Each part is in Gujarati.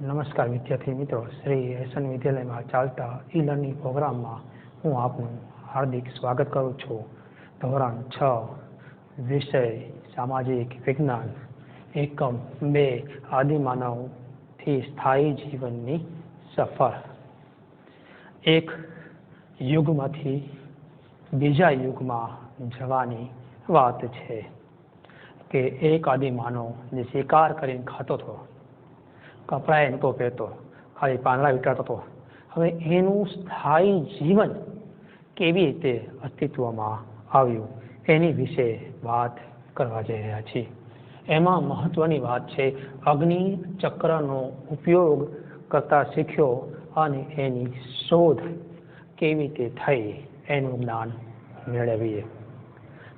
નમસ્કાર વિદ્યાર્થી મિત્રો, શ્રી એસન વિદ્યાલયમાં ચાલતા ઈ લર્નિંગ પ્રોગ્રામમાં હું આપનું હાર્દિક સ્વાગત કરું છું. ધોરણ 6 વિષય સામાજિક વિજ્ઞાન, એકમ 2 આદિમાનવથી સ્થાયી જીવનની સફર. એક યુગમાંથી બીજા યુગમાં જવાની વાત છે કે એક આદિમાનવ જે શિકાર કરીને ખાતો હતો, કપડાએ નહોતો પહેરતો, ખાલી પાંદડા વીંટાળતો હતો. હવે એનું સ્થાયી જીવન કેવી રીતે અસ્તિત્વમાં આવ્યું એની વિશે વાત કરવા જઈ રહ્યા છીએ. એમાં મહત્વની વાત છે અગ્નિ ચક્રનો ઉપયોગ કરતા શીખ્યો અને એની શોધ કેવી રીતે થઈ એનું જ્ઞાન મેળવીએ.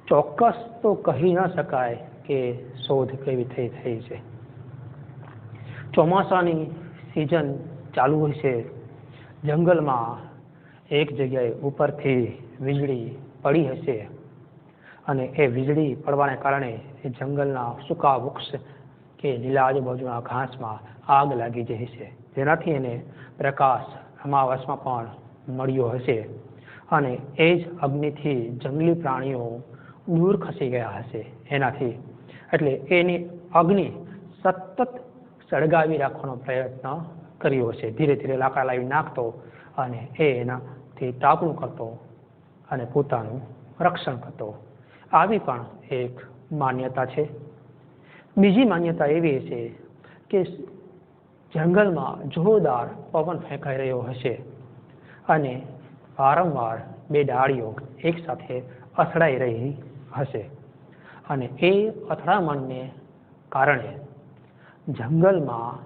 ચોક્કસ તો કહી ન શકાય કે શોધ કેવી થઈ છે. ચોમાસાની સિઝન ચાલુ હોય છે, જંગલમાં એક જગ્યાએ ઉપરથી વીજળી પડી હશે અને એ વીજળી પડવાને કારણે એ જંગલના સૂકા વૃક્ષ કે લીલા આજુબાજુના ઘાસમાં આગ લાગી જાય છે, જેનાથી એને પ્રકાશ અમાવાસમાં પણ મળ્યો હશે અને એ જ અગ્નિથી જંગલી પ્રાણીઓ દૂર ખસી ગયા હશે એનાથી. એટલે એની અગ્નિ સતત સળગાવી રાખવાનો પ્રયત્ન કર્યો છે. ધીરે ધીરે લાકડા લાવી નાખતો અને એ એનાથી તાપણું કરતો અને પોતાનું રક્ષણ કરતો. આવી પણ એક માન્યતા છે. બીજી માન્યતા એવી છે કે જંગલમાં જોરદાર પવન ફેંકાઈ રહ્યો હશે અને વારંવાર બે ડાળીઓ એકસાથે અથડાઈ રહી હશે અને એ અથડામણને કારણે જંગલમાં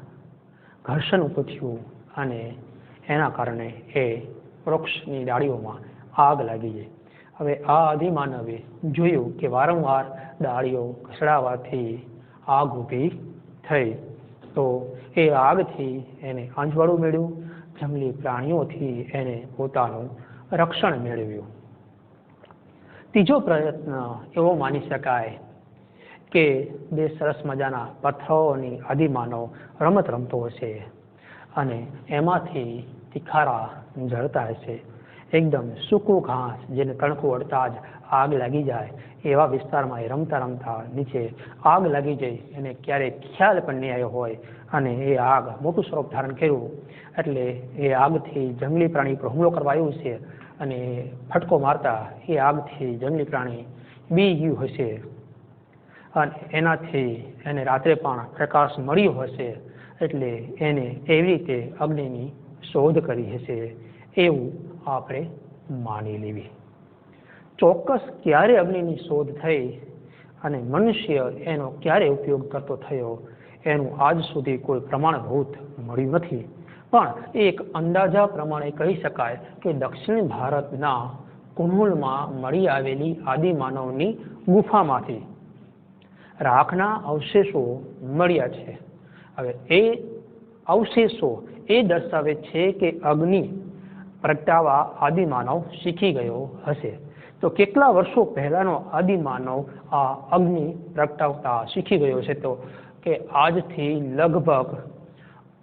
ઘર્ષણ ઊભું થયું અને એના કારણે એ વૃક્ષની ડાળીઓમાં આગ લાગી ગઈ. હવે આ આદિમાનવે જોયું કે વારંવાર ડાળીઓ ઘસડાવાથી આગ ઊભી થઈ, તો એ આગથી એને અંજવાળું મેળવ્યું, જંગલી પ્રાણીઓથી એને પોતાનું રક્ષણ મેળવ્યું. ત્રીજો પ્રયત્ન એવો માની શકાય કે બે સરસ મજાના પથ્થરોની આદિમાનવ રમત રમતો હશે અને એમાંથી તિખારા જળતા હશે. એકદમ સૂકું ઘાસ જેને તણખું અડતા જ આગ લાગી જાય એવા વિસ્તારમાં એ રમતા રમતા નીચે આગ લાગી જાય એને ક્યારેય ખ્યાલ પણ નહીં આવ્યો હોય અને એ આગ મોટું સ્વરૂપ ધારણ કર્યું. એટલે એ આગથી જંગલી પ્રાણી પર હુમલો કરવા આવ્યું છે અને ફટકો મારતા એ આગથી જંગલી પ્રાણી બી ગયું હશે અને એનાથી એને રાત્રે પણ પ્રકાશ મળ્યો હશે. એટલે એને એવી રીતે અગ્નિની શોધ કરી હશે એવું આપણે માની લેવી. ચોક્કસ ક્યારે અગ્નિની શોધ થઈ અને મનુષ્ય એનો ક્યારે ઉપયોગ કરતો થયો એનું આજ સુધી કોઈ પ્રમાણભૂત મળ્યું નથી, પણ એક અંદાજા પ્રમાણે કહી શકાય કે દક્ષિણ ભારતના કુનોલમાં મળી આવેલી આદિમાનવની ગુફામાંથી રાખના અવશેષો મળ્યા છે. હવે એ અવશેષો એ દર્શાવે છે કે અગ્નિ પ્રગટાવવા આદિમાનવ શીખી ગયો હશે. તો કેટલા વર્ષો પહેલાનો આદિમાનવ આ અગ્નિ પ્રગટાવતા શીખી ગયો છે? તો કે આજથી લગભગ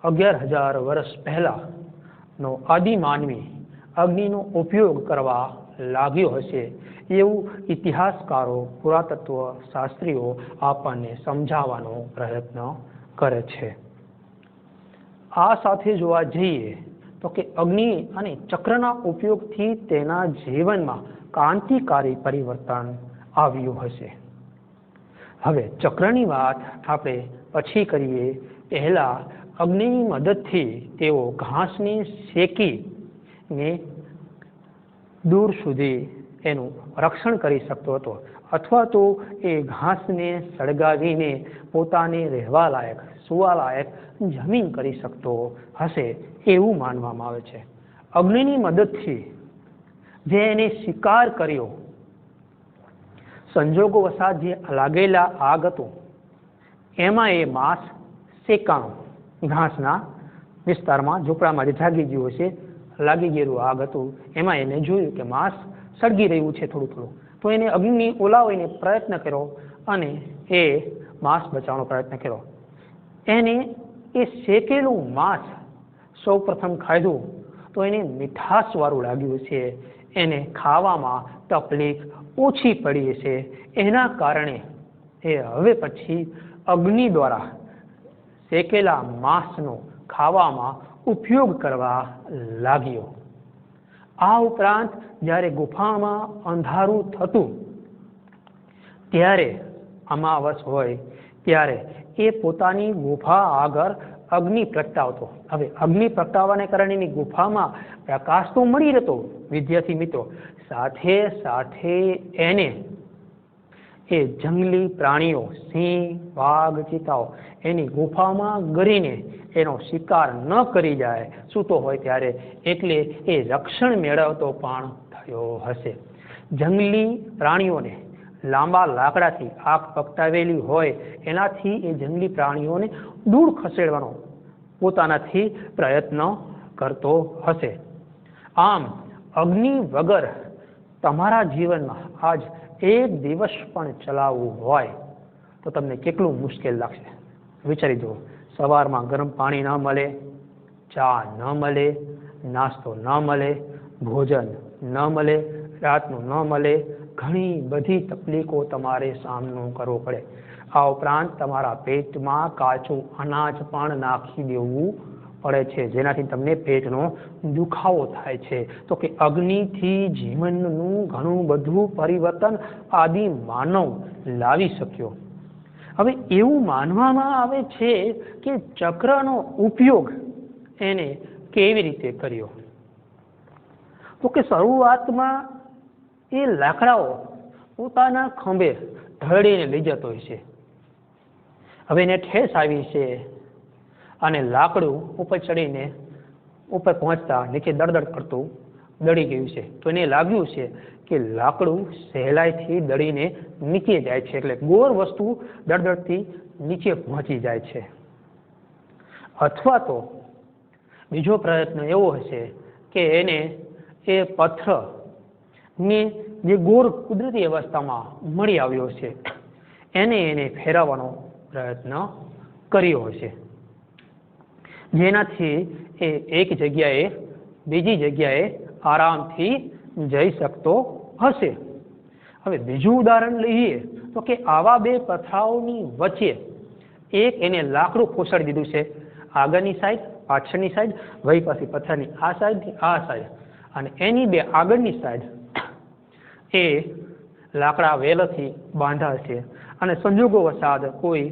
11,000 વર્ષ પહેલાનો આદિમાનવી અગ્નિનો ઉપયોગ કરવા લાગ્યો હશે એવું ઇતિહાસકારો, પુરાતત્વ શાસ્ત્રીઓ આપણને સમજાવવાનો પ્રયત્ન કરે છે. આ સાથે જોવા જઈએ તો કે અગ્નિ અને ચક્રના ઉપયોગથી તેના જીવનમાં ક્રાંતિકારી પરિવર્તન આવ્યું હશે. હવે ચક્રની વાત આપણે પછી કરીએ. પહેલા અગ્નિની મદદથી તેઓ ઘાસને શેકીને દૂર સુધી એનું રક્ષણ કરી શકતો હતો, અથવા તો એ ઘાસને સળગાવીને પોતાને રહેવા લાયક, સુવા લાયક જમીન કરી શકતો હશે એવું માનવામાં આવે છે. અગ્નિની મદદથી જે એને શિકાર કર્યો, સંજોગો વસાત જે લાગેલા આગ હતું એમાં એ માંસ શેકાણું, ઘાસના વિસ્તારમાં ઝૂંપડામાં જે જાગી ગયું હશે, લાગી ગયેલું આગ હતું એમાં એને જોયું કે માંસ સળગી રહ્યું છે થોડું થોડું, તો એને અગ્નિ ઓલાવીને પ્રયત્ન કર્યો અને એ માંસ બચાવવાનો પ્રયત્ન કર્યો. એને એ શેકેલું માંસ સૌ પ્રથમ ખાધું તો એને મીઠાશવાળું લાગ્યું છે, એને ખાવામાં તકલીફ ઓછી પડી છે. એના કારણે એ હવે પછી અગ્નિ દ્વારા શેકેલા માંસનો ખાવામાં ઉપયોગ કરવા લાગ્યો. આ ઉપરાંત જ્યારે ગુફામાં અંધારું થતું ત્યારે અમાવસ હોય ત્યારે એ પોતાની ગુફા આગળ અગ્નિ પ્રગટાવતો. હવે અગ્નિ પ્રગટાવવાને કારણે એની ગુફામાં પ્રકાશ તો મળી રહેતો વિદ્યાર્થી મિત્રો, સાથે સાથે એને એ જંગલી પ્રાણીઓ સિંહ, વાઘ, ચિત્તાઓ એની ગુફામાં ગરીને એનો શિકાર ન કરી જાય સૂતો હોય ત્યારે, એટલે એ રક્ષણ મેળવતો પણ થયો હશે. જંગલી પ્રાણીઓને લાંબા લાકડાથી આગ પકટાવેલી હોય એનાથી એ જંગલી પ્રાણીઓને દૂર ખસેડવાનો પોતાનાથી પ્રયત્ન કરતો હશે. આમ અગ્નિ વગર તમારા જીવનમાં આજ એક દિવસ પણ ચલાવવું હોય તો તમને કેટલું મુશ્કેલ લાગશે. વિચારી જુઓ, સવારમાં ગરમ પાણી ન મળે, ચા ન મળે, નાસ્તો ન મળે, ભોજન ન મળે, રાતનું ન મળે, ઘણી બધી તકલીફો તમારે સામનો કરવો પડે. આ ઉપરાંત તમારા પેટમાં કાચું અનાજ પણ નાખી દેવું પડે છે, જેનાથી તમને પેટનો દુખાવો થાય છે. તો કે અગ્નિથી જીવનનું ઘણું બધું પરિવર્તન આદિ માનવ લાવી શક્યો. હવે એવું માનવામાં આવે છે કે ચક્રનો ઉપયોગ એને કેવી રીતે કર્યો? તો કે શરૂઆતમાં એ લાકડાઓ પોતાના ખંભે ઢળીને લઈ જતો હોય છે. હવે એને ઠેસ આવી છે અને લાકડું ઉપર ચડીને ઉપર પહોંચતા નીચે દળદળ કરતું દળી ગયું છે. તો એને લાગ્યું છે કે લાકડું સહેલાઈથી દળીને નીચે જાય છે, એટલે ગોળ વસ્તુ દળદળથી નીચે પહોંચી જાય છે. અથવા તો બીજો પ્રયત્ન એવો હશે કે એને એ પથ્થરની જે ગોળ કુદરતી અવસ્થામાં મળી આવ્યો છે એને ફેરવવાનો પ્રયત્ન કર્યો હશે, જેનાથી એ એક જગ્યાએ બીજી જગ્યાએ આરામથી જઈ શકતો હશે. હવે બીજું ઉદાહરણ લઈએ તો કે આવા બે પથરાઓની વચ્ચે એક એને લાકડું ખોસાડી દીધું છે, આગળની સાઈડ પાછળની સાઈડ, વળી પાછી પથ્થરની આ સાઈડથી આ સાઈડ, અને એની બે આગળની સાઈડ એ લાકડા વેલથી બાંધા છે અને સંજોગો વસાત કોઈ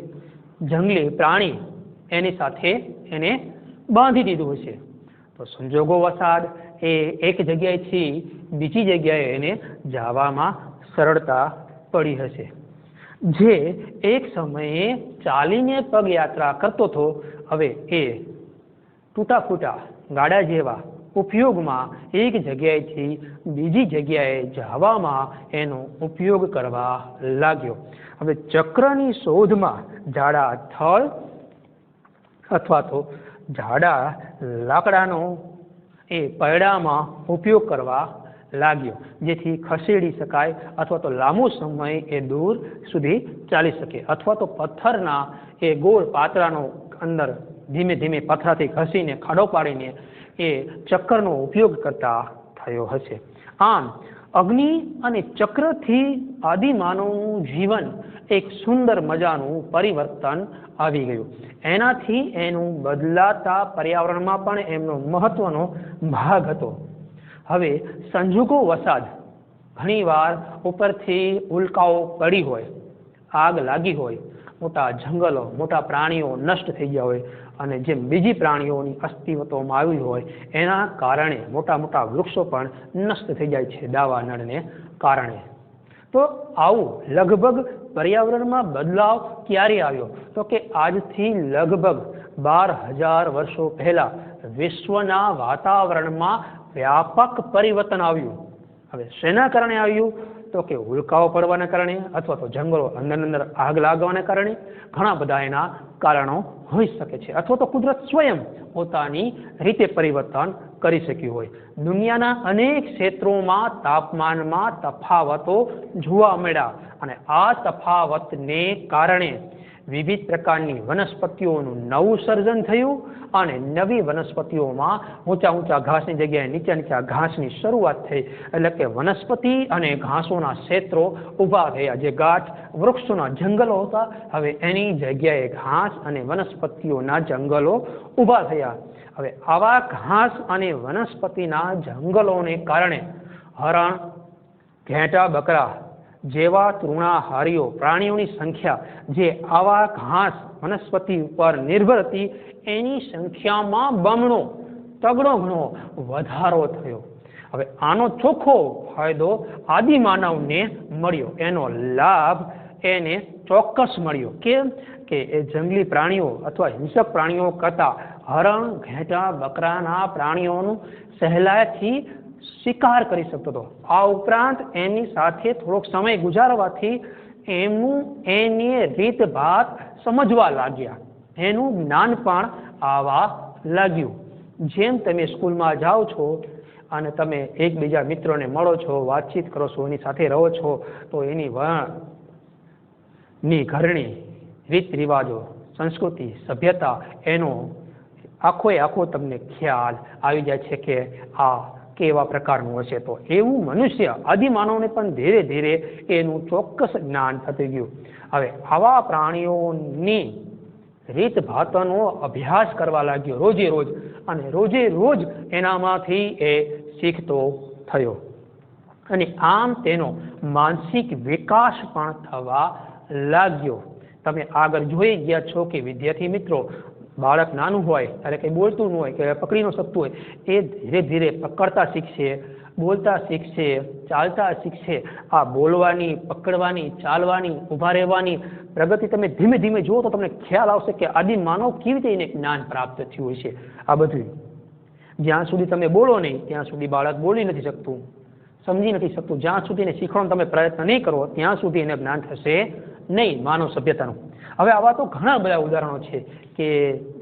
જંગલી પ્રાણી એની સાથે એને બાંધી દીધું હશે. તો સંજોગો વસાત એ એક જગ્યાએથી બીજી જગ્યાએ એને જવામાં સરળતા પડી હશે. જે એક સમયે ચાલીને પગયાત્રા કરતો હતો, હવે એ તૂટા ફૂટા ગાડા જેવા ઉપયોગમાં એક જગ્યાએથી બીજી જગ્યાએ જવામાં એનો ઉપયોગ કરવા લાગ્યો. હવે ચક્રની શોધમાં જાડા થળ અથવા તો જાડા લાકડાનો એ પૈડામાં ઉપયોગ કરવા લાગ્યો, જેથી ખસેડી શકાય અથવા તો લાંબો સમય એ દૂર સુધી ચાલી શકે, અથવા તો પથ્થરના એ ગોળ પાતળાનો અંદર ધીમે ધીમે પથરાથી ઘસીને ખાડો પાડીને એ ચક્રનો ઉપયોગ કરતા થયો હશે. આમ અગ્નિ અને ચક્રથી આદિમાનવનું જીવન એક સુંદર મજાનું પરિવર્તન આવી ગયું. એનાથી એનું બદલાતા પર્યાવરણમાં પણ એમનો મહત્વનો ભાગ હતો. હવે સંજોગો વસાત ઘણીવાર ઉપરથી ઉલ્કાઓ પડી હોય, આગ લાગી હોય, મોટા જંગલો, મોટા પ્રાણીઓ નષ્ટ થઈ ગયા હોય અને જેમ બીજી પ્રાણીઓની અસ્તિત્વમાં આવી હોય એના કારણે મોટા મોટા વૃક્ષો પણ નષ્ટ થઈ જાય છે દાવાનળને કારણે. તો આવું લગભગ પર્યાવરણમાં બદલાવ ક્યારે આવ્યો? તો કે આજથી લગભગ 12,000 વર્ષો પહેલા વિશ્વના વાતાવરણમાં વ્યાપક પરિવર્તન આવ્યું. હવે શેના કારણે આવ્યું? તો કે ઉલ્કાઓ પડવાના કારણે અથવા તો જંગલો અંદર આગ લાગવાના કારણે, ઘણા બધા એના કારણો હોઈ શકે છે, અથવા તો કુદરત સ્વયં પોતાની રીતે પરિવર્તન કરી શક્યું હોય. દુનિયાના અનેક ક્ષેત્રોમાં તાપમાનમાં તફાવતો જોવા મળ્યા અને આ તફાવતને કારણે વિવિધ પ્રકારની વનસ્પતિઓનું નવું સર્જન થયું અને નવી વનસ્પતિઓમાં ઊંચા ઊંચા ઘાસની જગ્યાએ નીચા નીચા ઘાસની શરૂઆત થઈ. એટલે કે વનસ્પતિ અને ઘાસોના ક્ષેત્રો ઊભા થયા. જે ગાઢ વૃક્ષોના જંગલો હતા, હવે એની જગ્યાએ ઘાસ અને વનસ્પતિઓના જંગલો ઊભા થયા. હવે આવા ઘાસ અને વનસ્પતિના જંગલોને કારણે હરણ, ઘેટા, બકરા જેવા તૃણાહારીઓ પ્રાણીઓની સંખ્યા જે આવા ઘાસ વનસ્પતિ ઉપર નિર્ભર હતી એની સંખ્યામાં બમણો તગડો ઘણો વધારો થયો. હવે આનો ચોખ્ખો ફાયદો આદિમાનવને મળ્યો. એનો લાભ એને ચોક્કસ મળ્યો. કેમ કે એ જંગલી પ્રાણીઓ અથવા હિંસક પ્રાણીઓ કરતાં હરણ, ઘેટા, બકરાના પ્રાણીઓનું સહેલાઈથી શિકાર કરી શકતો હતો. આ ઉપરાંત એની સાથે થોડોક સમય ગુજારવાથી એની રીતભાત સમજવા લાગ્યા. એનું જ્ઞાન પણ આવવા લાગ્યું. જેમ તમે સ્કૂલમાં જાઓ છો અને તમે એકબીજા મિત્રોને મળો છો, વાતચીત કરો છો, એની સાથે રહો છો, તો એની ઘરણી રીત રિવાજો, સંસ્કૃતિ, સભ્યતા એનો આખો તમને ખ્યાલ આવી જાય છે કે આ કેવા પ્રકારનું હશે. તો એવું મનુષ્ય આદિમાનવને પણ ધીરે ધીરે એનું ચોક્કસ જ્ઞાન થતું ગયું. હવે આવા પ્રાણીઓની રીત ભાતનો અભ્યાસ કરવા લાગ્યો રોજે રોજ, અને રોજે રોજ એનામાંથી એ શીખતો થયો. અને આમ તેનો માનસિક વિકાસ પણ થવા લાગ્યો. તમે આગળ જોઈ ગયા છો કે વિદ્યાર્થી મિત્રો, બાળક નાનું હોય ત્યારે કંઈ બોલતું ન હોય કે પકડી ન શકતું હોય, એ ધીરે ધીરે પકડતા શીખશે, બોલતા શીખશે, ચાલતા શીખશે. આ બોલવાની, પકડવાની, ચાલવાની, ઊભા રહેવાની પ્રગતિ તમે ધીમે ધીમે જુઓ તો તમને ખ્યાલ આવશે કે આદિ માનવ કેવી રીતે એને જ્ઞાન પ્રાપ્ત થયું હોય છે. આ બધું જ્યાં સુધી તમે બોલો નહીં ત્યાં સુધી બાળક બોલી નથી શકતું, સમજી નથી શકતું. જ્યાં સુધી એને શીખવાનો તમે પ્રયત્ન નહીં કરો ત્યાં સુધી એને જ્ઞાન થશે નહીં માનવ સભ્યતાનું. હવે આવા તો ઘણા બધા ઉદાહરણો છે કે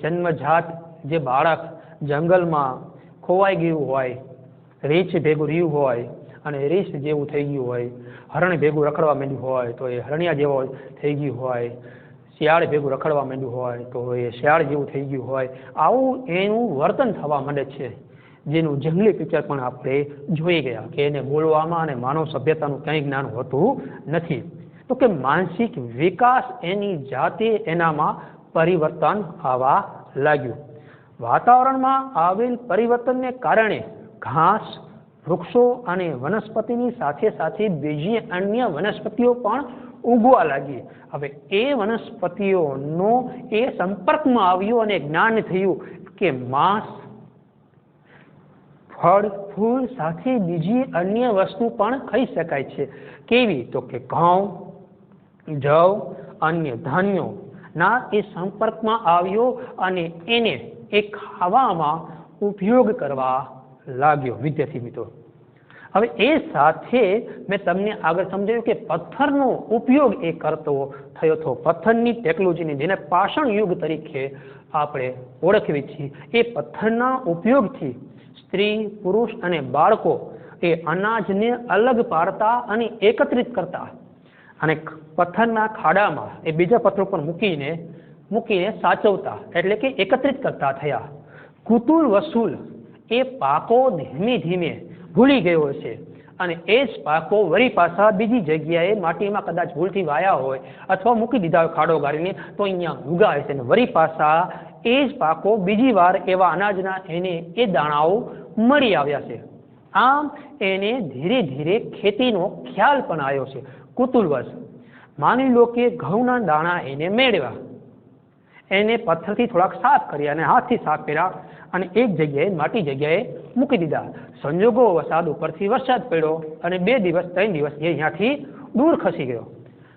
જન્મજાત જે બાળક જંગલમાં ખોવાઈ ગયું હોય, રીંછ ભેગું રહ્યું હોય અને રીંછ જેવું થઈ ગયું હોય, હરણ ભેગું રખડવા માંડ્યું હોય તો એ હરણિયા જેવો થઈ ગયું હોય, શિયાળ ભેગું રખડવા માંડ્યું હોય તો એ શિયાળ જેવું થઈ ગયું હોય. આવું એનું વર્તન થવા માંડે છે, જેનું જંગલી પિક્ચર પણ આપણે જોઈ ગયા કે એને બોલવામાં અને માનવ સભ્યતાનું કંઈ જ્ઞાન હોતું નથી. તો કે માનસિક વિકાસ એની જાતે એનામાં પરિવર્તન આવવા લાગ્યું. વાતાવરણમાં આવેલ પરિવર્તનને કારણે ઘાસ, વૃક્ષો અને વનસ્પતિની સાથે સાથે બીજી અન્ય વનસ્પતિઓ પણ ઉગવા લાગી. હવે એ વનસ્પતિઓનો એ સંપર્કમાં આવ્યું અને જ્ઞાન થયું કે માંસ, ફળ, ફૂલ સાથે બીજી અન્ય વસ્તુ પણ ખાઈ શકાય છે. કેવી? તો કે ઘઉં, જવ, અન્ય ધાન્યો ના એ સંપર્કમાં આવ્યો અને એને એ ખાવામાં ઉપયોગ કરવા લાગ્યો. વિદ્યાર્થી મિત્રો, હવે એ સાથે મેં તમને આગળ સમજાવ્યું કે પથ્થરનો ઉપયોગ એ કરતો થયો હતો. પથ્થરની ટેકનોલોજીને જેને પાષાણ યુગ તરીકે આપણે ઓળખીએ છીએ, એ પથ્થરના ઉપયોગથી સ્ત્રી, પુરુષ અને બાળકો એ અનાજને અલગ પાડતા અને એકત્રિત કરતા અને પથ્થરના ખાડામાં એ બીજા પથ્થર પર મૂકીને સાચવતા, એટલે કે એકત્રિત કરતા થયા. કુતુલ વસૂલ એ પાકો ધીમે ધીમે ભૂલી ગયો છે અને એ જ પાકો વળી પાછા બીજી જગ્યાએ માટીમાં કદાચ ભૂલથી વાયા હોય અથવા મૂકી દીધા હોય ખાડો ગાળીને તો અહીંયા ઉગાય છે અને વળી પાછા એ જ પાકો બીજી વાર એવા અનાજના એને એ દાણાઓ મળી આવ્યા છે. આમ એને ધીરે ધીરે ખેતીનો ખ્યાલ પણ આવ્યો છે. કુતુલવશ માની લો કે ઘઉંના દાણા એને મેળવ્યા, એને પથ્થરથી થોડાક સાફ કર્યા અને હાથથી સાફ કર્યા અને એક જગ્યાએ માટી જગ્યાએ મૂકી દીધા. સંજોગો વરસાદ ઉપરથી વરસાદ પડ્યો અને 2 દિવસ 3 દિવસ એ અહીંયાથી દૂર ખસી ગયો.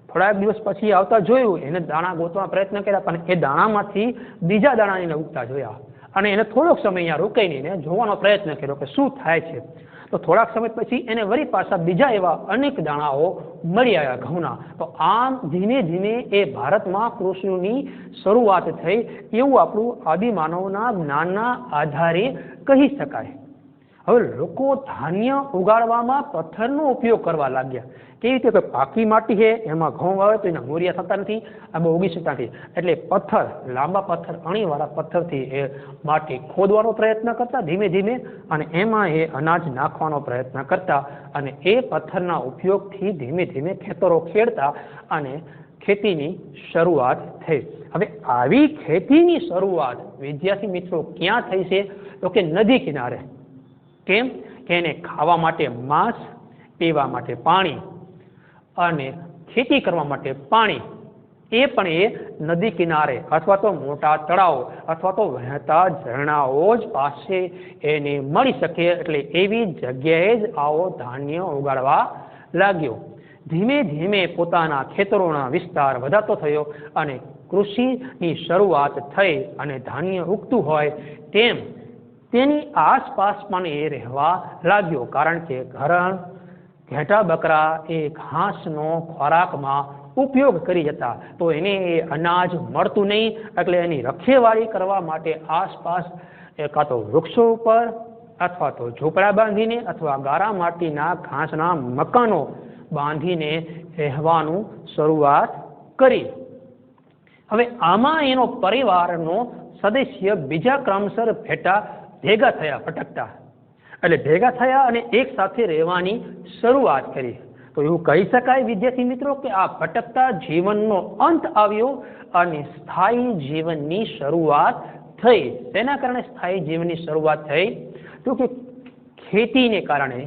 થોડાક દિવસ પછી આવતા જોયું, એને દાણા ગોતવા પ્રયત્ન કર્યા પણ એ દાણામાંથી બીજા દાણા એને ઉગતા જોયા અને એને થોડોક સમય અહીંયા રોકાઈને જોવાનો પ્રયત્ન કર્યો કે શું થાય છે. તો થોડાક સમય પછી એને વળી પાછા બીજા એવા અનેક દાણાઓ મળી આવ્યા ઘઉંના. તો આમ ધીમે ધીમે એ ભારતમાં કૃષિની શરૂઆત થઈ એવું આપણું આદિમાનવના જ્ઞાનના આધારે કહી શકાય. હવે લોકો ધાન્ય ઉગાડવામાં પથ્થરનો ઉપયોગ કરવા લાગ્યા. કેવી રીતે? કે પાકી માટી છે, એમાં ઘઉં વાવે તો એના મૂરિયા થતા નથી, આમાં ઉગી શકતા નથી. એટલે પથ્થર, લાંબા પથ્થર, અણીવાળા પથ્થરથી એ માટી ખોદવાનો પ્રયત્ન કરતા ધીમે ધીમે, અને એમાં એ અનાજ નાખવાનો પ્રયત્ન કરતા, અને એ પથ્થરના ઉપયોગથી ધીમે ધીમે ખેતરો ખેડતા અને ખેતીની શરૂઆત થઈ. હવે આવી ખેતીની શરૂઆત વિદ્યાર્થી મિત્રો ક્યાં થઈ છે? તો કે નદી કિનારે. કેમ? કે એને ખાવા માટે માંસ, પીવા માટે પાણી અને ખેતી કરવા માટે પાણી, એ પણ એ નદી કિનારે અથવા તો મોટા તળાવ અથવા તો વહેતા ઝરણાઓ જ પાસે એને મળી શકે. એટલે એવી જગ્યાએ જ આવો ધાન્ય ઉગાડવા લાગ્યો. ધીમે ધીમે પોતાના ખેતરોના વિસ્તાર વધારતો થયો અને કૃષિની શરૂઆત થઈ, અને ધાન્ય ઉગતું હોય તેમ તેની આસપાસ પણ એ રહેવા લાગ્યો. કારણ કે ઘરણ, ઘેટા બકરા એ ઘાસનો ખોરાકમાં ઉપયોગ કરી જતા, તો એને એ અનાજ મળતું નહીં. એટલે એની રખેવાળી કરવા માટે આસપાસ કાં તો વૃક્ષો ઉપર અથવા તો ઝૂંપડા બાંધીને અથવા ગારા માટીના ઘાસના મકાનો બાંધીને રહેવાનું શરૂઆત કરી. હવે આમાં એનો પરિવારનો સદસ્ય બીજા ક્રમસર ભેગા થયા, ભટકતા. એટલે ભેગા થયા અને એક સાથે રહેવાની શરૂઆત કરી. તો એવું કહી શકાય વિદ્યાર્થી મિત્રો કે આ ભટકતા જીવનનો અંત આવ્યો અને સ્થાયી જીવનની શરૂઆત થઈ. તેના કારણે સ્થાયી જીવનની શરૂઆત થઈ તો કે ખેતીને કારણે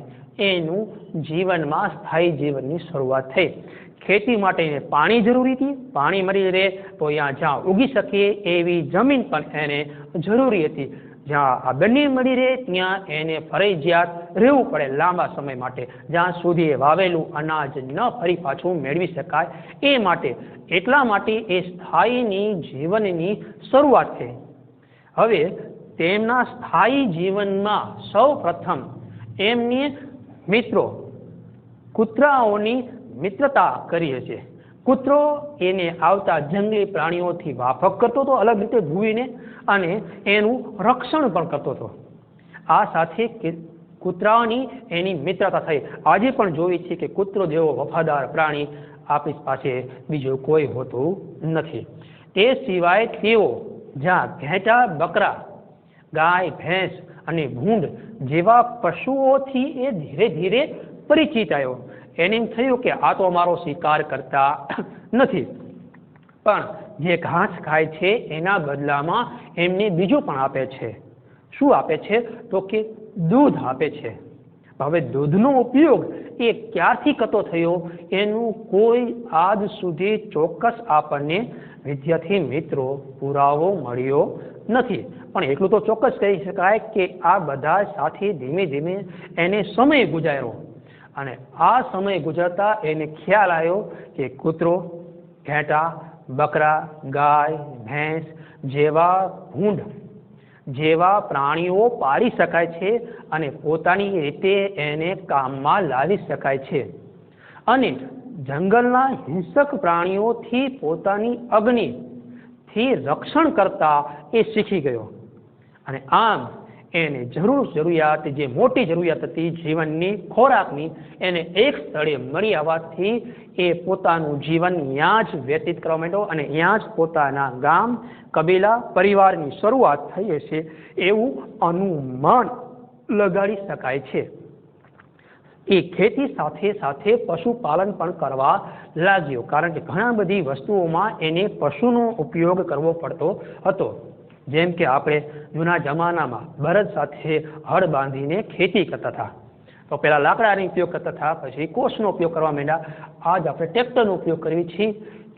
એનું જીવનમાં સ્થાયી જીવનની શરૂઆત થઈ. ખેતી માટે એને પાણી જરૂરી હતી. પાણી મળી રહે તો જ્યાં ઉગી શકે એવી જમીન પણ એને જરૂરી હતી. જ્યાં આ બંને મળી રહે ત્યાં એને ફરજિયાત રહેવું પડે લાંબા સમય માટે, જ્યાં સુધી એ વાવેલું અનાજ ન ફરી પાછું મેળવી શકાય એ માટે. એટલા માટે એ સ્થાયીની જીવનની શરૂઆત થઈ. હવે તેમના સ્થાયી જીવનમાં સૌ પ્રથમ એમને મિત્રો કૂતરાઓની મિત્રતા કરી હશે. કૂતરો એને આવતા જંગલી પ્રાણીઓથી વાફક કરતો હતો, અલગ રીતે ભૂવીને, અને એનું રક્ષણ પણ કરતો હતો. આ સાથે કૂતરાઓની એની મિત્રતા થઈ. આજે પણ જોઈ છે કે કૂતરો જેવો વફાદાર પ્રાણી આપણી પાસે બીજો કોઈ હોતું નથી. તે સિવાય તેઓ જ્યાં ઘેટા બકરા, ગાય ભેંસ અને ભૂંડ જેવા પશુઓથી એ ધીરે ધીરે પરિચિત આવ્યો. એને એમ થયું કે આ તો અમારો શિકાર કરતા નથી, પણ જે ઘાસ ખાય છે એના બદલામાં એમને બીજું પણ આપે છે. શું આપે છે? તો કે દૂધ આપે છે. હવે દૂધનો ઉપયોગ એ ક્યારથી કરતો થયો એનું કોઈ આજ સુધી ચોક્કસ આપણને વિદ્યાર્થી મિત્રો પુરાવો મળ્યો નથી. પણ એટલું તો ચોક્કસ કહી શકાય કે આ બધા સાથે ધીમે ધીમે એને સમય ગુજાર્યો, અને આ સમય ગુજરતા એને ખ્યાલ આવ્યો કે કૂતરો, ઘેટા, બકરા, ગાય, ભેંસ જેવા ભૂંડ જેવા પ્રાણીઓ પાળી શકાય છે અને પોતાની રીતે એને કામમાં લાવી શકાય છે, અને જંગલના હિંસક પ્રાણીઓથી પોતાની અગ્નિથી રક્ષણ કરતા એ શીખી ગયો. અને આમ એને જરૂરિયાત, જે મોટી જરૂરિયાત હતી જીવનની, ખોરાકની, એને એક સ્થળે મળી આવવાથી એ પોતાનું જીવન ત્યાં જ વ્યતીત કરવા માંડ્યો, અને ત્યાં જ પોતાના ગામ, કબીલા, પરિવારની શરૂઆત થઈ હશે એવું અનુમાન લગાડી શકાય છે. એ ખેતી સાથે સાથે પશુપાલન પણ કરવા લાગ્યો, કારણ કે ઘણા બધી વસ્તુઓમાં એને પશુનો ઉપયોગ કરવો પડતો હતો. જેમ કે આપણે જૂના જમાનામાં બળદ સાથે હળ બાંધીને ખેતી કરતા હતા, તો પહેલાં લાકડાનો ઉપયોગ કરતા હતા, પછી કોસનો ઉપયોગ કરવા માંડ્યા. આજ આપણે ટ્રેક્ટરનો ઉપયોગ કરીએ છીએ.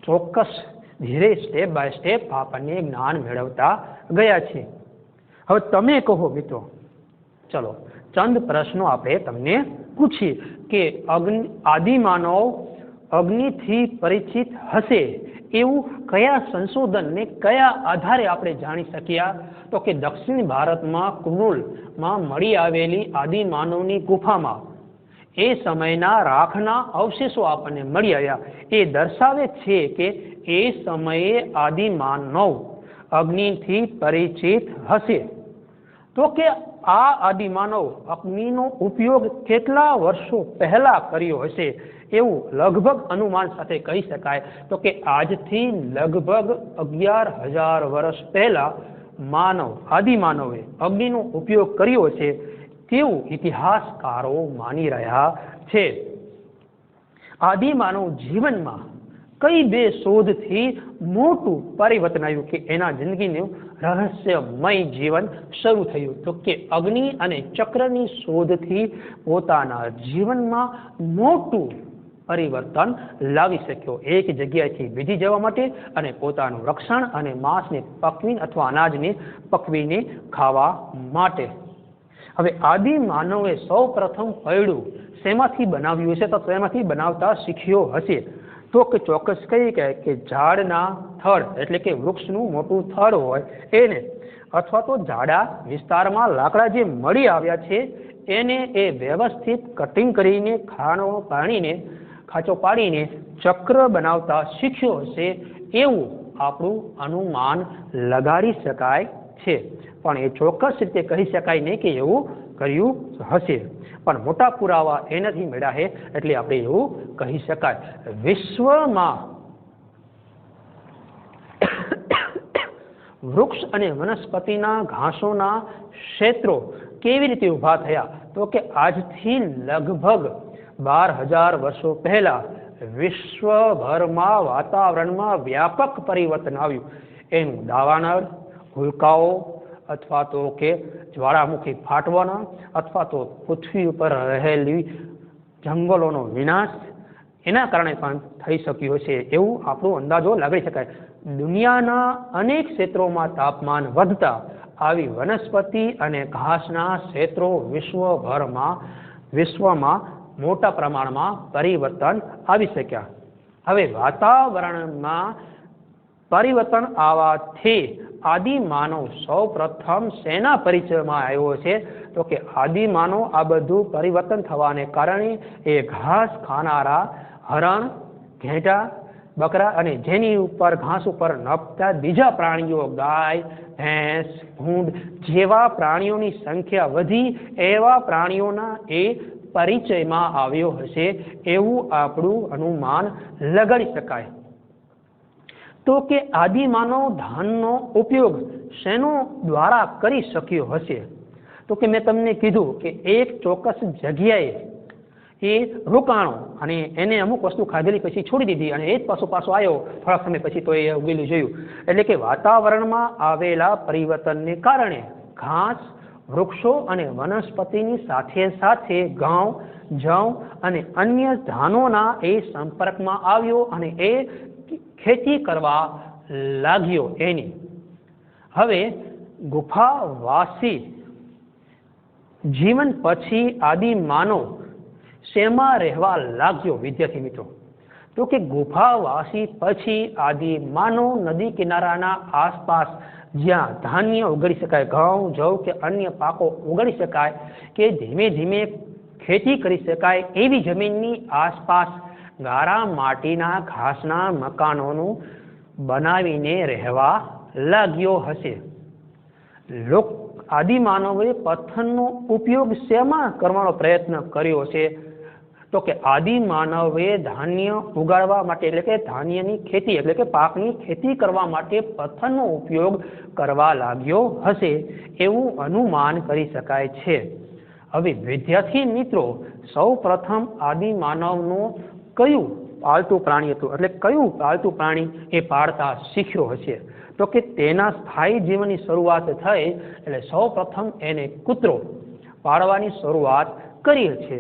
ચોક્કસ ધીરે સ્ટેપ બાય સ્ટેપ આપણને જ્ઞાન મેળવતા ગયા છે. હવે તમે કહો મિત્રો, ચલો ચંદ પ્રશ્નો આપણે તમને પૂછીએ કે આદિમાનવ અગ્નિથી પરિચિત હશે એવું કયા સંશોધનને કયા આધારે આપણે જાણી શક્યા? તો કે દક્ષિણ ભારતમાં કુર્નુલમાં મળી આવેલી આદિમાનવની ગુફામાં એ સમયના રાખના અવશેષો આપણને મળી આવ્યા. એ દર્શાવે છે કે એ સમયે આદિમાનવ અગ્નિથી પરિચિત હશે. તો કે આ આદિમાનવ અગ્નિનો ઉપયોગ કેટલા વર્ષો પહેલા કર્યો હશે એવું લગભગ અનુમાન સાથે કહી શકાય તો કે આજથી લગભગ 11,000 વર્ષ પહેલા આદિમાનવે અગ્નિનો ઉપયોગ કર્યો છે તેવું ઇતિહાસકારો માની રહ્યા છે. આદિમાનવ જીવનમાં કઈ બે શોધથી મોટું પરિવર્તન આવ્યું કે એના જિંદગીનું રહસ્યમય જીવન શરૂ થયું તો કે અગ્નિ અને ચક્રની શોધથી પોતાના જીવનમાં મોટું પરિવર્તન લાવી શક્યો એક જગ્યાએથી બીજી જવા માટે અને પોતાનું રક્ષણ અને માંસને પકવીને અથવા અનાજને પકવીને ખાવા માટે. હવે આદિ માનવે સૌ પ્રથમ પૈડું શેમાંથી બનાવ્યું હશે તો શેમાંથી બનાવતા શીખ્યો હશે તો કે ચોક્કસ કહી કે ઝાડના થડ એટલે કે વૃક્ષનું મોટું થડ હોય એને અથવા તો જાડા વિસ્તારમાં લાકડા જે મળી આવ્યા છે એને એ વ્યવસ્થિત કટિંગ કરીને ખાંચો પાડીને ચક્ર બનાવતા શીખ્યો હશે એવું આપણું અનુમાન લગાડી શકાય છે. પણ એ ચોક્કસ રીતે કહી શકાય નહીં કે એવું કર્યું હશે પણ મોટા પુરાવા એનાથી મળ્યા છે એટલે આપણે એવું કહી શકાય. વિશ્વમાં વૃક્ષ અને વનસ્પતિના ઘાસોના ક્ષેત્રો કેવી રીતે ઊભા થયા તો કે આજથી લગભગ 12,000 વર્ષો પહેલા વિશ્વભરમાં વાતાવરણમાં વ્યાપક પરિવર્તન આવ્યું. એનું દાવાનળ, ભૂલકાઓ અથવા તો કે જ્વાળામુખી ફાટવાના અથવા તો પૃથ્વી ઉપર રહેલી જંગલોનો વિનાશ એના કારણે પણ થઈ શક્યો છે એવું આપણો અંદાજો લગાડી શકાય. દુનિયાના અનેક ક્ષેત્રોમાં તાપમાન વધતા આવી વનસ્પતિ અને ઘાસના ક્ષેત્રો વિશ્વમાં મોટા પ્રમાણમાં પરિવર્તન આવી શક્યા. હવે વાતાવરણમાં પરિવર્તન આવવાથી આદિમાનવ સૌ પ્રથમ શેના પરિચયમાં આવ્યો છે તો કે આદિમાનવ આ બધું પરિવર્તન થવાને કારણે એ ઘાસ ખાનારા હરણ, ઘેટા, બકરા અને જેની ઉપર ઘાસ ઉપર નભતા બીજા પ્રાણીઓ ગાય, ભેંસ, ભૂંડ જેવા પ્રાણીઓની સંખ્યા વધી એવા પ્રાણીઓના એ પરિચયમાં આવ્યો હશે એવું આપણું અનુમાન લગાડી શકાય. તો કે આદિમાનવ ધાનનો ઉપયોગ શેનો દ્વારા કરી શક્યો હશે તો કે મેં તમને કીધું કે એક ચોક્કસ જગ્યાએ એ રોકાણો અને એને અમુક વસ્તુ ખાધેલી પછી છોડી દીધી અને એ જ પાછો આવ્યો થોડાક સમય પછી તો એ ઉગેલું જોયું. એટલે કે વાતાવરણમાં આવેલા પરિવર્તનને કારણે ઘાસ, વૃક્ષો અને વનસ્પતિની સાથે સાથે ઘઉં, જવ અને અન્ય ધાનોના એ સંપર્કમાં આવ્યો અને એ ખેતી કરવા લાગ્યો. એની હવે ગુફાવાસી જીવન પછી આદિમાનવ શેમાં રહેવા લાગ્યો વિદ્યાર્થી મિત્રો તો કે ગુફાવાસી પછી આદિમાનવ નદી કિનારાના આસપાસ જ્યાં ધાન્ય ઉગાડી શકાય, ઘઉં, જવ કે અન્ય પાકો ઉગાડી શકાય કે ધીમે ધીમે ખેતી કરી શકાય એવી જમીનની આસપાસ ગારા માટીના ઘાસના મકાનોનું બનાવીને રહેવા લાગ્યો હશે. આદિમાનવે પથ્થરનો ઉપયોગ શેમાં કરવાનો પ્રયત્ન કર્યો છે તો કે આદિમાનવે ધાન્ય ઉગાડવા માટે એટલે કે ધાન્યની ખેતી એટલે કે પાકની ખેતી કરવા માટે પથ્થરનો ઉપયોગ કરવા લાગ્યો હશે એવું અનુમાન કરી શકાય છે. હવે વિદ્યાર્થી મિત્રો સૌ પ્રથમ આદિમાનવનું કયું પાલતુ પ્રાણી હતું એટલે કયું પાલતુ પ્રાણી એ પાળતા શીખ્યો હશે તો કે તેના સ્થાયી જીવનની શરૂઆત થઈ એટલે સૌ પ્રથમ એને કૂતરો પાળવાની શરૂઆત કરી છે.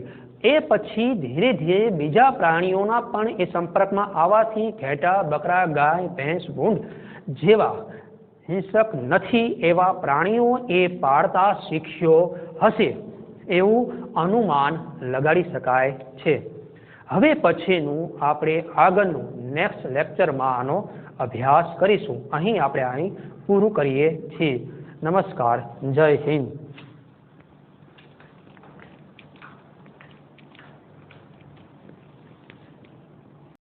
એ પછી ધીરે ધીરે બીજા પ્રાણીઓના પણ એ સંપર્કમાં આવવાથી ઘેટા, બકરા, ગાય, ભેંસ, ભૂંડ જેવા હિંસક નથી એવા પ્રાણીઓ એ પાળતા શીખ્યો હશે એવું અનુમાન લગાડી શકાય છે. હવે પછીનું આપણે આગળનું નેક્સ્ટ લેક્ચરમાં આનો અભ્યાસ કરીશું. અહીં પૂરું કરીએ છીએ. નમસ્કાર, જય હિન્દ.